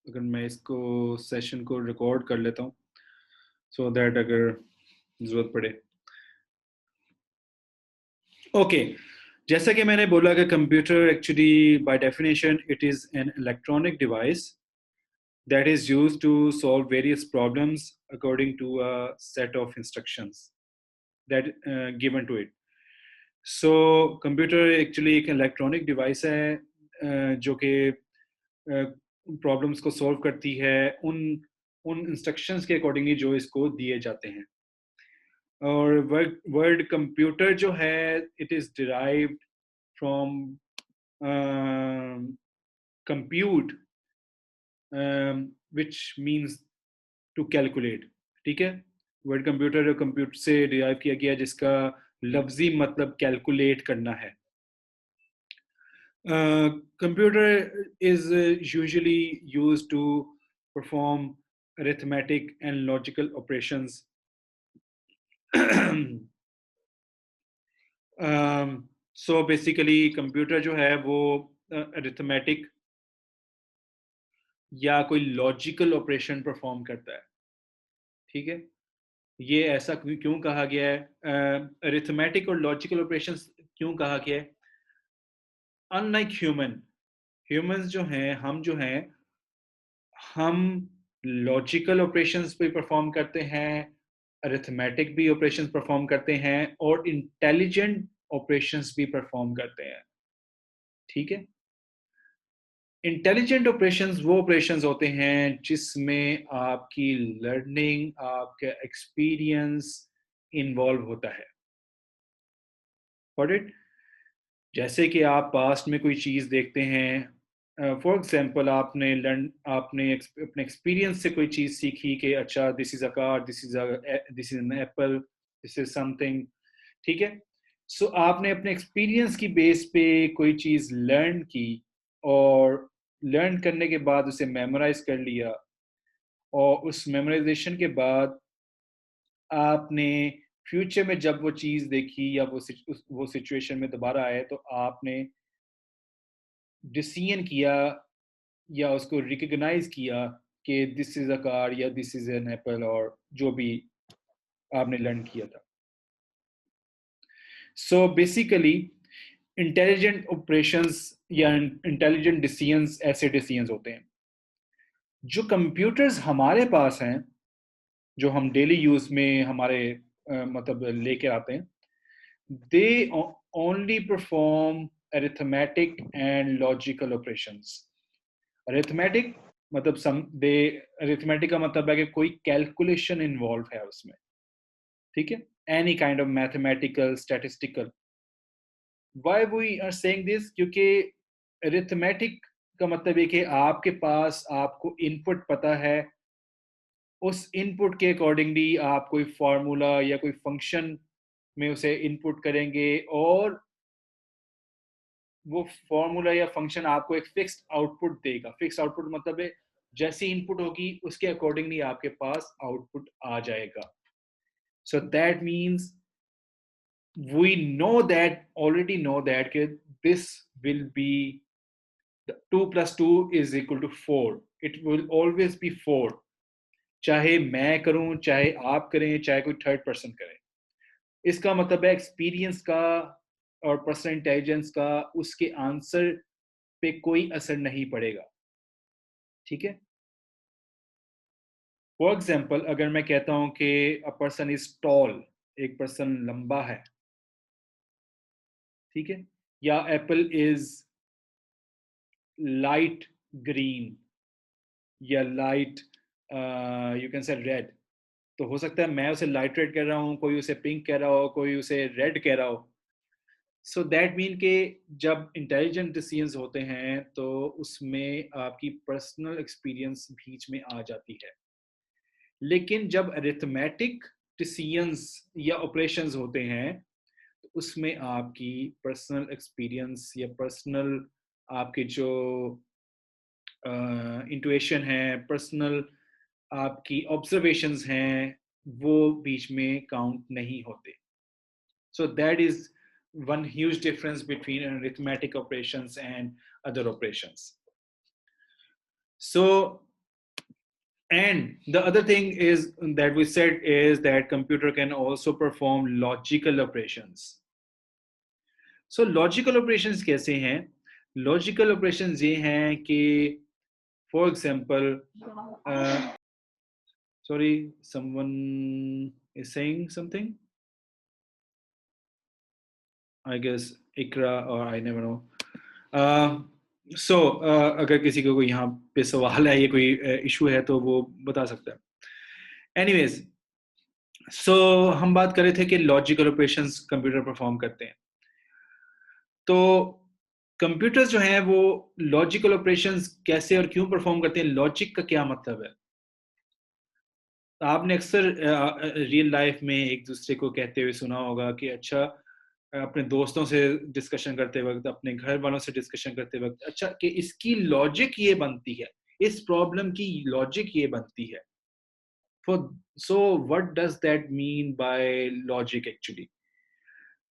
अगर मैं इसको सेशन को रिकॉर्ड कर लेता हूँ सो दैट अगर ज़रूरत पड़े। ओके, जैसा कि मैंने बोला कि computer actually by definition it is an electronic device that is used to solve various problems according to a set of instructions that given to it. So computer actually एक electronic device है जो कि problems को solve करती है उन instructions के accordingly जो इसको दिए जाते हैं। और word computer जो है it is derived from compute which means to calculate। ठीक है, वर्ड कंप्यूटर कंप्यूटर से डिराइव किया गया जिसका लफ्जी मतलब कैलकुलेट करना है। Computer is usually used to perform arithmetic and logical operations। So basically computer जो है वो arithmetic या कोई लॉजिकल ऑपरेशन परफॉर्म करता है। ठीक है, ये ऐसा क्यों कहा गया है, अरिथमेटिक और लॉजिकल ऑपरेशंस क्यों कहा गया है? अनलाइक ह्यूमंस जो हैं, हम जो हैं, हम लॉजिकल ऑपरेशंस भी परफॉर्म करते हैं, अरिथमेटिक भी ऑपरेशंस परफॉर्म करते हैं और इंटेलिजेंट ऑपरेशंस भी परफॉर्म करते हैं। ठीक है, इंटेलिजेंट ऑपरेशंस वो ऑपरेशंस होते हैं जिसमें आपकी लर्निंग, आपका एक्सपीरियंस इन्वॉल्व होता है। Got it? जैसे कि आप पास्ट में कोई चीज़ देखते हैं, फॉर एग्जांपल आपने अपने एक्सपीरियंस से कोई चीज़ सीखी कि अच्छा this is a car, this is an apple, this is something. ठीक है, सो आपने अपने एक्सपीरियंस की बेस पे कोई चीज़ लर्न की और लर्न करने के बाद उसे मेमोराइज कर लिया और उस मेमोराइजेशन के बाद आपने फ्यूचर में जब वो चीज़ देखी या वो सिचुएशन में दोबारा आए तो आपने डिसीजन किया या उसको रिकॉग्नाइज किया कि दिस इज अ कार या दिस इज एन एप्पल और जो भी आपने लर्न किया था। सो बेसिकली इंटेलिजेंट ऑपरेशंस या इंटेलिजेंट डिसीजंस ऐसे डिसीजंस होते हैं जो कंप्यूटर्स हमारे पास हैं, जो हम डेली यूज में हमारे मतलब लेके आते हैं। They only perform arithmetic and logical operations. Arithmetic मतलब सम दे अरिथमेटिक का मतलब है कि कोई कैलकुलेशन इन्वॉल्व है उसमें। ठीक है, any kind of mathematical statistical. Why we are saying this, क्योंकि अरिथमेटिक का मतलब है कि आपके पास आपको इनपुट पता है, उस इनपुट के अकॉर्डिंगली आप कोई फार्मूला या कोई फंक्शन में उसे इनपुट करेंगे और वो फॉर्मूला या फंक्शन आपको एक फिक्स्ड आउटपुट देगा। फिक्स्ड आउटपुट मतलब है जैसी इनपुट होगी उसके अकॉर्डिंगली आपके पास आउटपुट आ जाएगा। So that means we know that already know that कि this will be 2 + 2 is equal to 4। It will always be 4, चाहे मैं करूं, चाहे आप करें, चाहे कोई थर्ड पर्सन करे। इसका मतलब है एक्सपीरियंस का और पर्सनल इंटेलिजेंस का उसके आंसर पे कोई असर नहीं पड़ेगा। ठीक है, फॉर एग्जाम्पल अगर मैं कहता हूं कि अ पर्सन इज टॉल, एक पर्सन लंबा है। ठीक है, या एप्पल इज लाइट ग्रीन या लाइट यू कैन से रेड, तो हो सकता है मैं उसे लाइट रेड कह रहा हूँ, कोई उसे पिंक कह रहा हो, कोई उसे रेड कह रहा हो। सो दैट मीन के जब इंटेलिजेंट डिसीजंस होते हैं तो उसमें आपकी पर्सनल एक्सपीरियंस बीच में आ जाती है। लेकिन जब अरिथमेटिक डिसीजंस या ऑपरेशंस होते हैं तो उसमें आपकी पर्सनल एक्सपीरियंस या पर्सनल आपके जो इंट्यूशन है, पर्सनल आपकी ऑब्जर्वेशंस हैं, वो बीच में काउंट नहीं होते। सो that is one huge difference between arithmetic operations and other operations. So And the other thing is that we said is that computer can also perform logical operations. So logical operations कैसे हैं? Logical operations ये हैं कि for example, sorry, someone is saying something. I guess Ikra or I never know. अगर किसी को कोई यहाँ पे सवाल है, ये कोई इशू है तो वो बता सकता है. एनीवेज, हम बात कर रहे थे कि लॉजिकल ऑपरेशंस कंप्यूटर परफॉर्म करते हैं. तो कंप्यूटर्स जो हैं वो लॉजिकल ऑपरेशंस कैसे और क्यों परफॉर्म करते हैं, लॉजिक का क्या मतलब है. आपने अक्सर रियल लाइफ में एक दूसरे को कहते हुए सुना होगा कि अच्छा, अपने दोस्तों से डिस्कशन करते वक्त, अपने घर वालों से डिस्कशन करते वक्त, अच्छा कि इसकी लॉजिक ये बनती है, इस प्रॉब्लम की लॉजिक ये बनती है. So what does that mean by logic actually.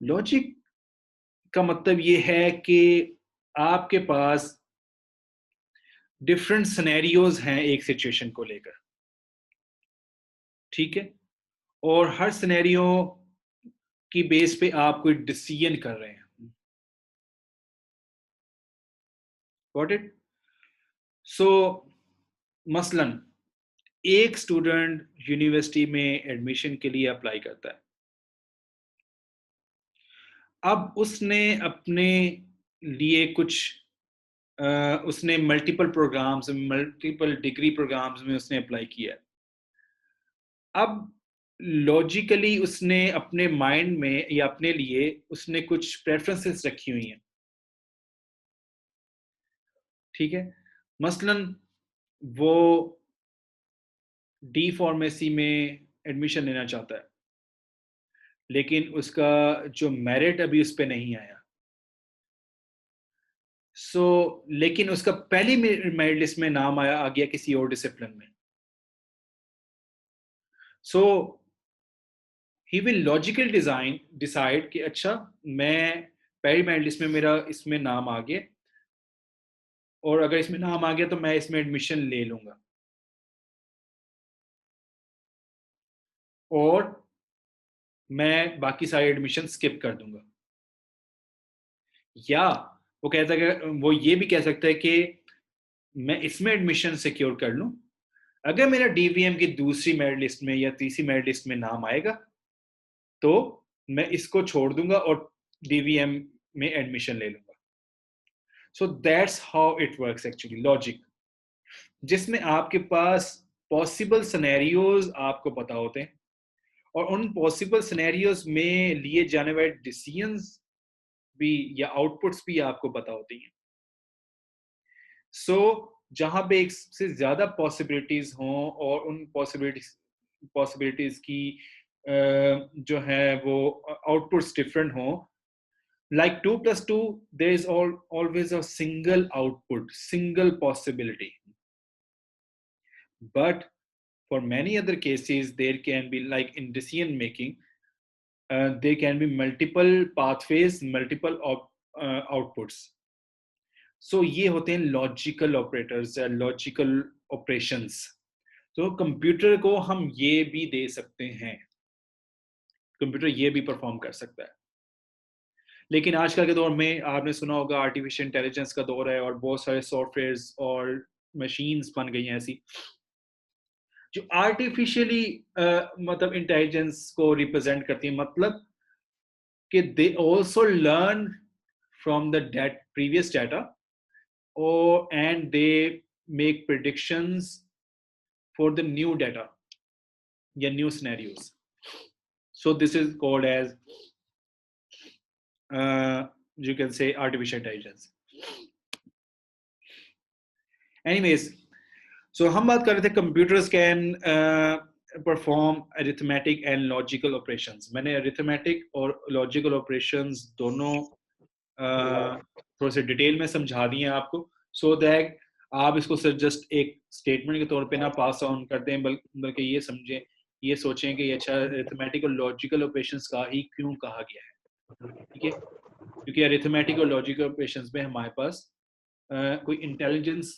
Logic का मतलब ये है कि आपके पास डिफरेंट सिनेरियोज हैं एक सिचुएशन को लेकर, ठीक है, और हर सिनेरियो की बेस पे आप कोई डिसीजन कर रहे हैं. Got it. सो मसलन एक स्टूडेंट यूनिवर्सिटी में एडमिशन के लिए अप्लाई करता है. अब उसने अपने लिए कुछ उसने multiple programs, multiple degree programs में उसने अप्लाई किया. अब लॉजिकली उसने अपने माइंड में या अपने लिए उसने कुछ प्रेफरेंसेस रखी हुई हैं, ठीक है. मसलन वो डी फार्मेसी में एडमिशन लेना चाहता है, लेकिन उसका जो मेरिट अभी उस पर नहीं आया. लेकिन उसका पहली मेरिट लिस्ट में नाम आ गया किसी और डिसिप्लिन में. सो ही विल लॉजिकल डिसाइड कि अच्छा, मैं पहली मेरिट लिस्ट में मेरा इसमें नाम आ गया, और अगर इसमें नाम आ गया तो मैं इसमें एडमिशन ले लूंगा, और मैं बाकी सारे एडमिशन स्किप कर दूंगा. या वो कहता है कि वो ये भी कह सकता है कि मैं इसमें एडमिशन सिक्योर कर लूं, अगर मेरा डीवीएम की दूसरी मेरिट लिस्ट में या तीसरी मेरिट लिस्ट में नाम आएगा तो मैं इसको छोड़ दूंगा और डीवीएम में एडमिशन ले लूंगा. So that's how it works actually logic, जिसमें आपके पास पॉसिबल सिनेरियोज आपको पता होते हैं, और उन पॉसिबल सिनेरियोज में लिए जाने वाले डिसीजंस भी या आउटपुट्स भी आपको पता होती हैं. जहां पे एक से ज्यादा पॉसिबिलिटीज हों और उन पॉसिबिलिटीज की जो है वो आउटपुट्स डिफरेंट हों, like 2 plus 2, there is always a single output, single possibility. But for many other cases, there can be, like in decision making, there can be multiple pathways, multiple outputs. ये होते हैं logical operators या logical operations. Computer को हम ये भी दे सकते हैं, कंप्यूटर ये भी परफॉर्म कर सकता है. लेकिन आजकल के दौर में आपने सुना होगा आर्टिफिशियल इंटेलिजेंस का दौर है, और बहुत सारे सॉफ्टवेयर्स और मशीन्स बन गई हैं ऐसी जो आर्टिफिशियली मतलब इंटेलिजेंस को रिप्रेजेंट करती है. मतलब कि they also learn from the previous data, और and they make predictions for the new data या new scenarios. So this is called as you can say artificial intelligence. Anyways, हम बात कर रहे थे computers can perform arithmetic and logical operations. मैंने arithmetic और logical operations दोनों थोड़े से डिटेल में समझा दिए हैं आपको, सो दैट आप इसको सिर्फ जस्ट एक स्टेटमेंट के तौर पे ना पास ऑन कर दें, बल्कि ये समझें, ये सोचें कि अच्छा, अरिथमेटिक और लॉजिकल ऑपरेशंस का ही क्यों कहा गया है. ठीक है, क्योंकि अरिथमेटिक और लॉजिकल ऑपरेशंस में हमारे पास कोई इंटेलिजेंस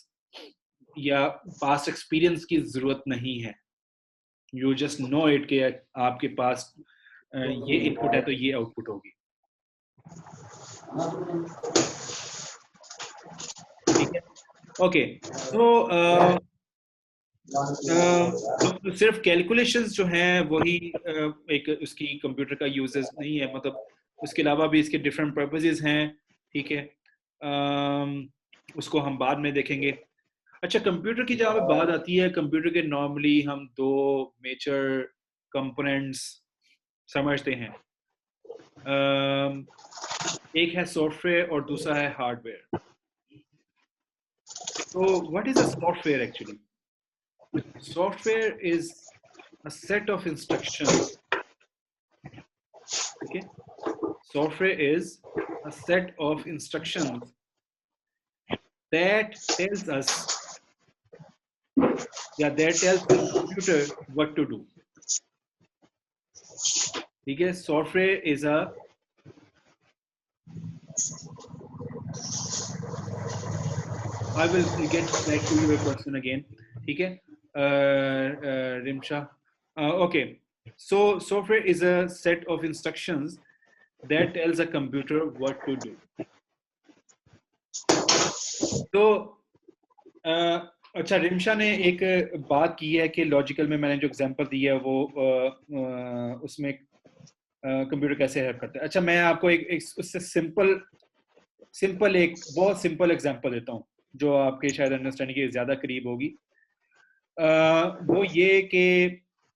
या पास्ट एक्सपीरियंस की जरूरत नहीं है. यू जस्ट नो इट कि आपके पास ये इनपुट है तो ये आउटपुट होगी. ठीक है. ओके. तो अब सिर्फ कैलकुलेशंस जो हैं वही एक उसकी कंप्यूटर का यूजेस नहीं है, मतलब उसके अलावा भी इसके डिफरेंट पर्पसेस हैं. ठीक है. उसको हम बाद में देखेंगे. अच्छा, कंप्यूटर की जहाँ पे बात आती है, कंप्यूटर के नॉर्मली हम दो मेजर कंपोनेंट्स समझते हैं. एक है सॉफ्टवेयर और दूसरा है हार्डवेयर. तो what is a software actually? Software is a set of instructions. Okay, software is a set of instructions that tells us, yeah, that tells the computer what to do. Okay, software is a I will get back to your question again. Okay, Rimsha. Okay, so software is a set of instructions that tells a computer what to do. तो अच्छा, रिमशा ने एक बात की है कि logical में मैंने जो एग्जांपल दिया है वो उसमें कंप्यूटर कैसे हेल्प करता है. अच्छा, मैं आपको एक उससे सिंपल एक बहुत सिंपल एग्जांपल देता हूँ जो आपके शायद अंडरस्टैंडिंग के ज़्यादा करीब होगी. वो ये कि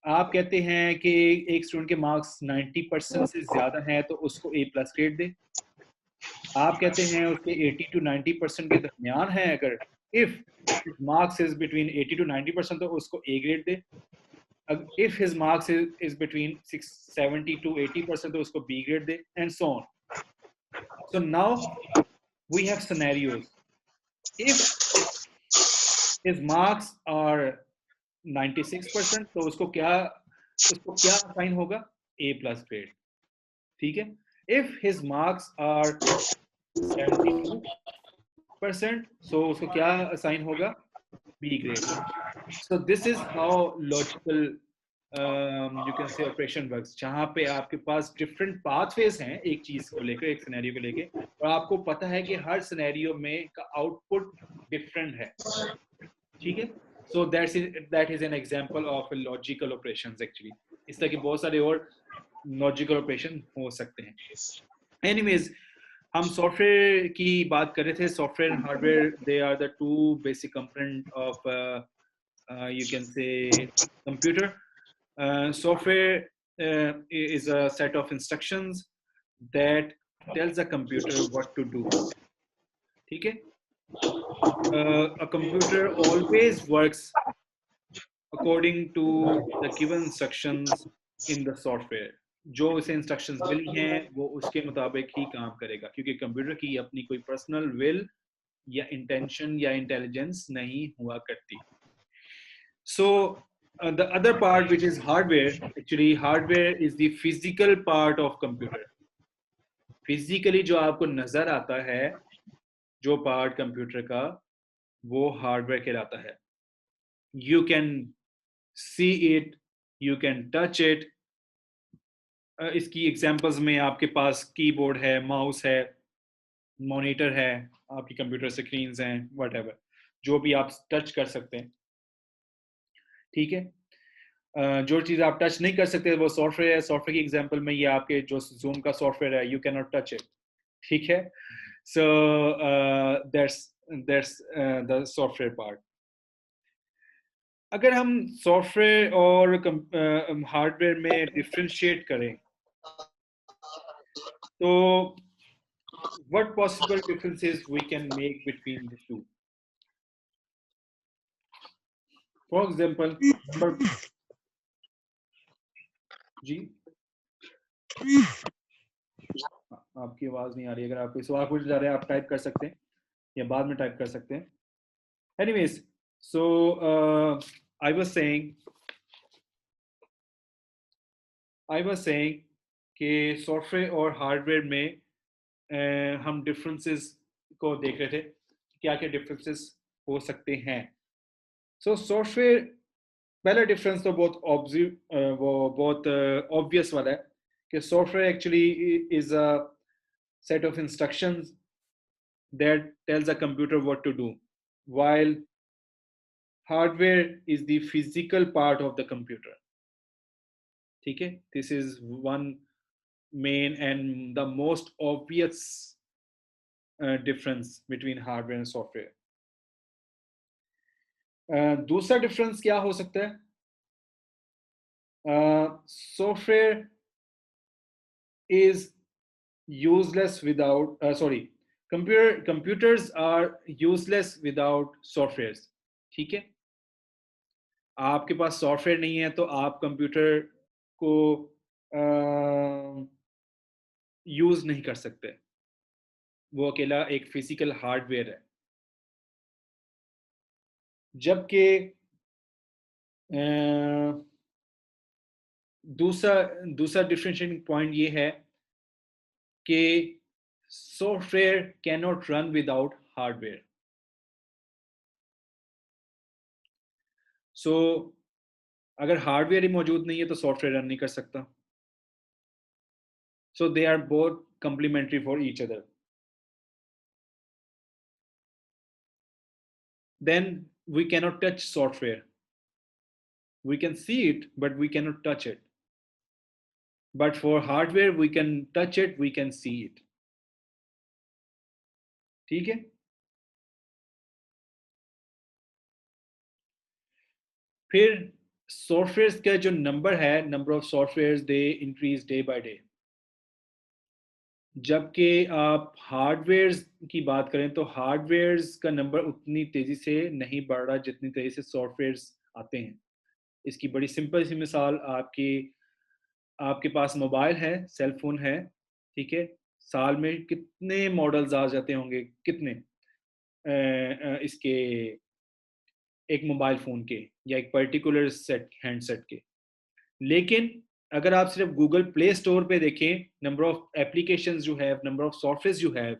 आप कहते हैं कि एक स्टूडेंट के मार्क्स 90% से ज़्यादा हैं तो उसको A+ ग्रेड दे. आप कहते हैं उसके 80 to 90% के दरमियान है, अगर if marks is between 80 to 90% तो उसको A ग्रेड दे. If his marks is between 70 to 80% तो उसको B ग्रेड दे, and so on. So now we have scenarios. If his marks are 96% तो उसको क्या साइन होगा? A+ grade. ठीक है. If his marks are 72%, so उसको क्या असाइन होगा? B grade. So this is how logical you can say operation works. जहाँ पे आपके पास different pathways हैं एक चीज को लेकर, एक सिनेरियो को लेके, और आपको पता है कि हर सिनेरियो में का आउटपुट डिफरेंट है. ठीक है. So that is an example of a logical operations actually. इस तरह के बहुत सारे और logical operation हो सकते हैं. Anyways, हम सॉफ्टवेयर की बात कर रहे थे. Software and hardware, they are the two basic component of you can say computer. Software is a set of instructions that tells the computer what to do. ठीक है. A computer always works according to the given instructions in the software. जो उसे instructions मिली हैं वो उसके मुताबिक ही काम करेगा, क्योंकि कंप्यूटर की अपनी कोई पर्सनल विल या इंटेंशन या इंटेलिजेंस नहीं हुआ करती. So the other part, which is hardware, actually hardware is the physical part of computer. Physically जो आपको नजर आता है, जो पार्ट कंप्यूटर का, वो हार्डवेयर कहलाता है. You can see it, you can touch it. इसकी एग्जांपल्स में आपके पास कीबोर्ड है, माउस है, मॉनिटर है, आपकी कंप्यूटर स्क्रीन्स हैं, व्हाटएवर, जो भी आप टच कर सकते हैं. ठीक है. जो चीज आप टच नहीं कर सकते वो सॉफ्टवेयर है. सॉफ्टवेयर की एग्जांपल में ये आपके जो जूम का सॉफ्टवेयर है, you can not touch it. ठीक है. So that's the software part. अगर हम सॉफ्टवेयर और हार्डवेयर में डिफरेंशिएट करें तो what possible differences we can make between the two? For example, जी आपकी आवाज नहीं आ रही. अगर आप कोई सवाल पूछना चाह रहे हैं आप टाइप कर सकते हैं या बाद में टाइप कर सकते हैं. Anyways, so I was saying कि सॉफ्टवेयर और हार्डवेयर में हम डिफरेंसेस को देख रहे थे, क्या क्या डिफरेंसेस हो सकते हैं. सो सॉफ्टवेयर, पहला डिफरेंस तो बहुत वो बहुत ऑब्वियस वाला है कि software actually is a set of instructions that tells a computer what to do, while hardware is the physical part of the computer. ठीक है, this is one main and the most obvious difference between hardware and software. दूसरा difference क्या हो सकता है? Software is useless without computers are useless without softwares. ठीक है, आपके पास सॉफ्टवेयर नहीं है तो आप कंप्यूटर को यूज नहीं कर सकते, वो अकेला एक फिजिकल हार्डवेयर है। जबकि दूसरा दूसरा डिफरेंशिएटिंग पॉइंट ये है कि software can not run without hardware. So अगर हार्डवेयर ही मौजूद नहीं है तो सॉफ्टवेयर रन नहीं कर सकता। So they are both complementary for each other. Then we cannot touch software. We can see it, but we cannot touch it. But for hardware, we can touch it, we can see it. ठीक है? फिर software का जो number है, number of software they increase day by day. जबकि आप hardware की बात करें तो हार्डवेयर का नंबर उतनी तेजी से नहीं बढ़ रहा जितनी तेजी से सॉफ्टवेयर आते हैं। इसकी बड़ी सिंपल सी मिसाल, आपके पास मोबाइल है, सेल फोन है, ठीक है, साल में कितने मॉडल्स आ जाते होंगे, कितने इसके एक मोबाइल फ़ोन के या एक पर्टिकुलर सेट हैंडसेट के। लेकिन अगर आप सिर्फ गूगल प्ले स्टोर पे देखें, number of applications you have, number of softwares you have,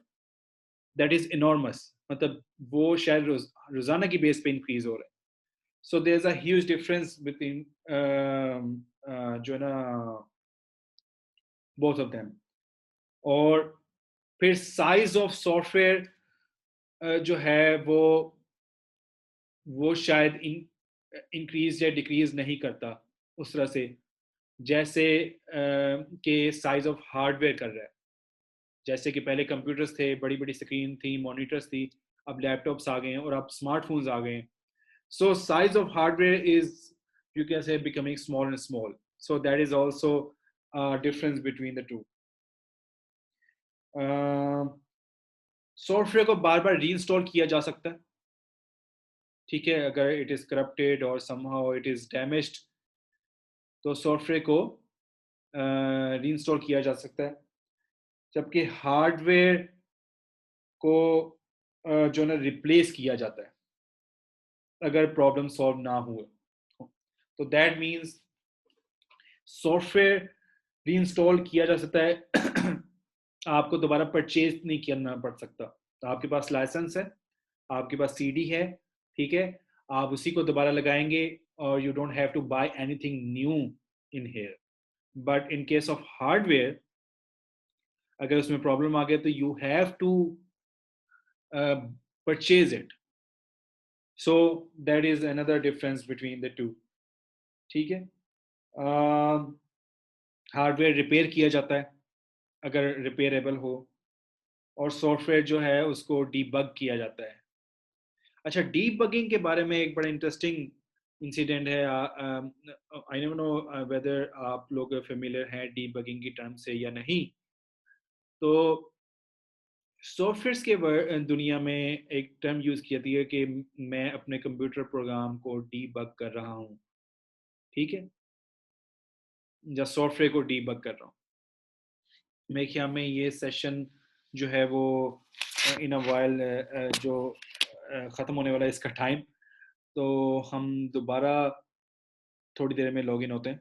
that is enormous. मतलब वो शायद रोजाना की बेस पे इंक्रीज हो रहा है। So there is a huge difference between जो है ना बोथ ऑफ देम। और फिर साइज ऑफ सॉफ्टवेयर जो है वो शायद इंक्रीज या डिक्रीज नहीं करता उस तरह से जैसे कि साइज ऑफ हार्डवेयर कर रहा है। जैसे कि पहले कंप्यूटर्स थे, बड़ी बड़ी स्क्रीन थी, मॉनिटर्स थी, अब लैपटॉप्स आ गए हैं और अब स्मार्टफोन्स आ गए हैं। So size of hardware is, you can say, becoming small and small. So that is also difference between the two. Software को बार बार रीइंस्टॉल किया जा सकता है, ठीक है, अगर इट इज करप्टेड और समहाउ इट इज डैमेज्ड तो सॉफ्टवेयर को रीइंस्टॉल किया जा सकता है। जबकि हार्डवेयर को जो ना रिप्लेस किया जाता है अगर प्रॉब्लम सॉल्व ना हुए। तो दैट मीन्स सॉफ्टवेयर रीइंस्टॉल किया जा सकता है आपको दोबारा परचेज नहीं करना पड़ सकता। तो आपके पास लाइसेंस है, आपके पास सीडी है, ठीक है, आप उसी को दोबारा लगाएंगे और you don't have to buy anything new in here. But in case of hardware, अगर उसमें प्रॉब्लम आ गया तो you have to purchase it. So that is another difference between the two. ठीक है, हार्डवेयर रिपेयर किया जाता है अगर रिपेयरेबल हो, और सॉफ्टवेयर जो है उसको डीबग किया जाता है। अच्छा, डीबगिंग के बारे में एक बड़ा इंटरेस्टिंग इंसिडेंट है। आई डोंट नो वेदर आप लोग फेमिलियर हैं डीबगिंग की टर्म से या नहीं। तो सॉफ्टवेयर्स के दुनिया में एक टर्म यूज़ की जाती है कि मैं अपने कंप्यूटर प्रोग्राम को डीबग कर रहा हूँ, ठीक है, या सॉफ्टवेयर को डीबग कर रहा हूँ। मेरे ख्याल में ये सेशन जो है वो इन अ वाइल जो ख़त्म होने वाला है इसका टाइम, तो हम दोबारा थोड़ी देर में लॉगिन होते हैं।